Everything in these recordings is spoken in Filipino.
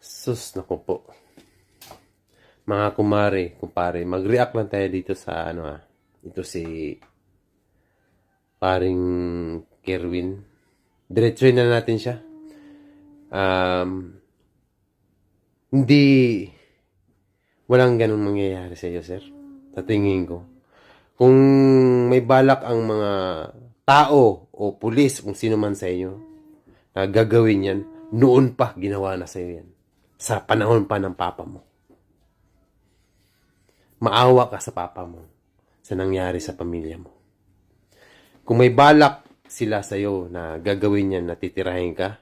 Sus, naku po. Mga kumare, kumpare, mag-react lang tayo dito sa ito si paring Kerwin. Diretsuhin na natin siya. Hindi, walang ganun mangyayari sa iyo, sir. Sa tingin ko. Kung may balak ang mga tao o pulis, kung sino man sa inyo, na gagawin yan, noon pa ginawa na sa iyo yan. Sa panahon pa ng papa mo. Maawa ka sa papa mo sa nangyari sa pamilya mo. Kung may balak sila sa iyo na gagawin yan, na titirahin ka,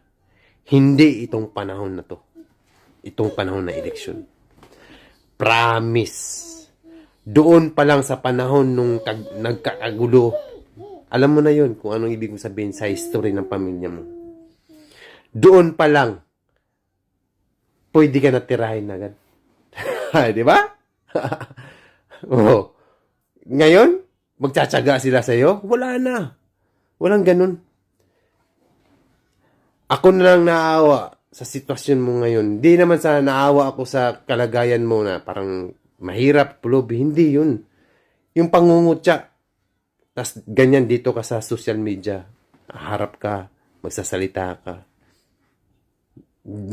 hindi itong panahon na to. Itong panahon na eleksyon. Promise. Doon pa lang sa panahon nung nagkakagulo, alam mo na yun kung anong ibig sabihin sa history ng pamilya mo. Doon pa lang, pwede ka natirahin agad. Di ba? Oh. Ngayon, magtsatsaga sila sa iyo? Wala na. Walang ganun. Ako na lang naawa sa sitwasyon mo ngayon. Hindi naman sa naawa ako sa kalagayan mo na parang mahirap, pulob. Hindi yun. Yung pangungutya. Tas ganyan dito ka sa social media. Harap ka. Magsasalita ka.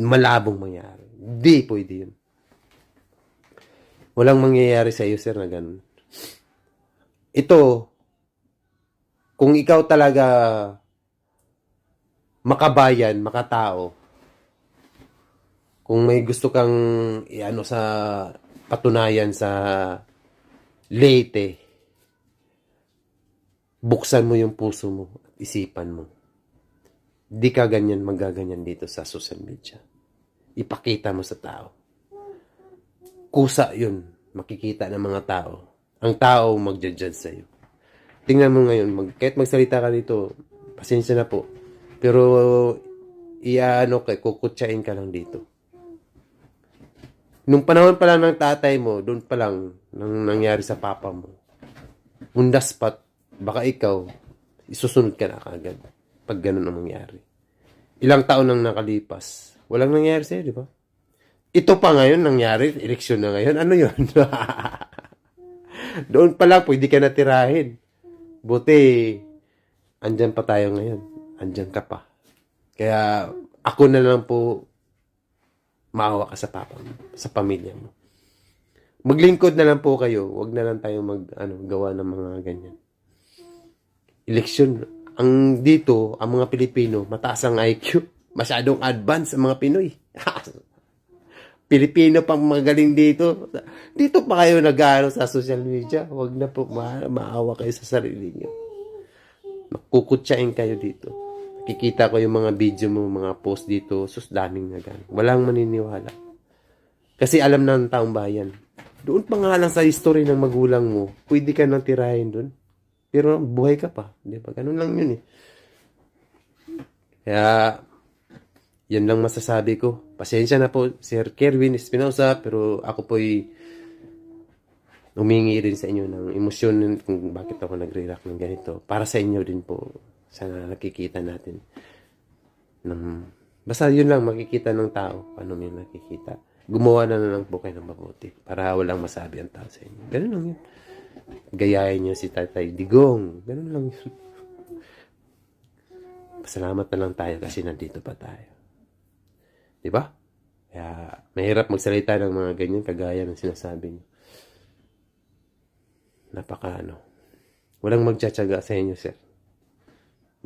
Malabong mangyari. Hindi pwede yun. Walang mangyayari sa iyo, sir, na ganun. Ito, kung ikaw talaga makabayan, makatao, kung may gusto kang sa patunayan sa Leyte, buksan mo yung puso mo at isipan mo. Di ka ganyan magaganyan dito sa social media. Ipakita mo sa tao. Kusa yun, makikita ng mga tao. Ang tao magja-judge sa'yo. Tingnan mo ngayon, kahit magsalita ka dito, pasensya na po. Pero, kukutsain ka lang dito. Nung panahon pa lang ng tatay mo, doon pa lang, nang nangyari sa papa mo, undas pat, baka ikaw, isusunod ka na kagad. Pag ganun ang mangyari. Ilang taon nang nakalipas, walang nangyari sa'yo, di ba? Ito pa ngayon nangyari, eleksyon na ngayon. Ano yun? Doon pa lang, pwede ka natirahin. Buti, andyan pa tayo ngayon. Andyan ka pa. Kaya, ako na lang po, maawa ka sa papa mo, sa pamilya mo. Maglingkod na lang po kayo. Huwag na lang tayo gawa ng mga ganyan. Eleksyon, dito, ang mga Pilipino, mataas ang IQ. Masyadong advance ang mga Pinoy. Pilipino pang magaling dito. Dito pa kayo nag-aano sa social media. Huwag na po maawa kayo sa sarili niyo. Makukutsain kayo dito. Kikita ko yung mga video mo, mga post dito. Sus, daming nagan. Walang maniniwala. Kasi alam na ng taong bayan. Doon pa nga lang sa history ng magulang mo, pwede ka nang tirahin doon. Pero buhay ka pa. Di ba? Ganun lang yun eh. Kaya, yan lang masasabi ko. Pasensya na po, Sir Kerwin Espinosa, pero ako po'y humingi rin sa inyo ng emosyon kung bakit ako nagre-react ng ganito. Para sa inyo din po, sana nakikita natin. Basta yun lang, makikita ng tao. Paano mo yung nakikita? Gumawa na lang po kayo ng mabuti para walang masabi ang tao sa inyo. Ganun lang yun. Gayahin niyo si Tatay Digong. Ganun lang yun. Pasalamat na lang tayo kasi nandito pa tayo. Diba? Kaya, mahirap magsalita ng mga ganyan, kagaya ng sinasabi niyo. Walang magtsatsaga sa inyo, sir.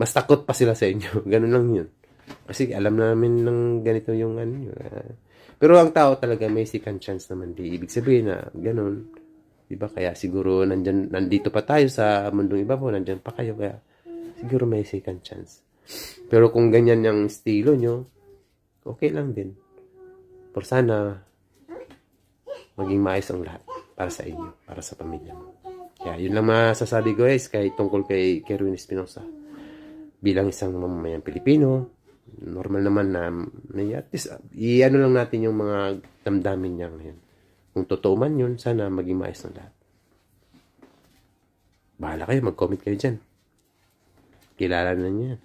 Mas takot pa sila sa inyo. Ganun lang yun. Kasi alam namin ng ganito yung pero ang tao talaga may second chance naman. Di ibig sabihin na ganun. Diba? Kaya siguro nandito pa tayo sa mundong iba po, nandyan pa kayo. Kaya siguro may second chance. Pero kung ganyan yung estilo nyo, okay lang din. Pero sana, maging maayos ang lahat para sa inyo, para sa pamilya mo. Kaya yun lang masasabi ko guys, tungkol kay Kerwin Espinosa. Bilang isang mamamayang Pilipino, normal naman na at least, lang natin yung mga damdamin niya ngayon. Kung totoo man yun, sana maging maayos ang lahat. Bahala kayo, mag-comment kayo dyan. Kilala na niya.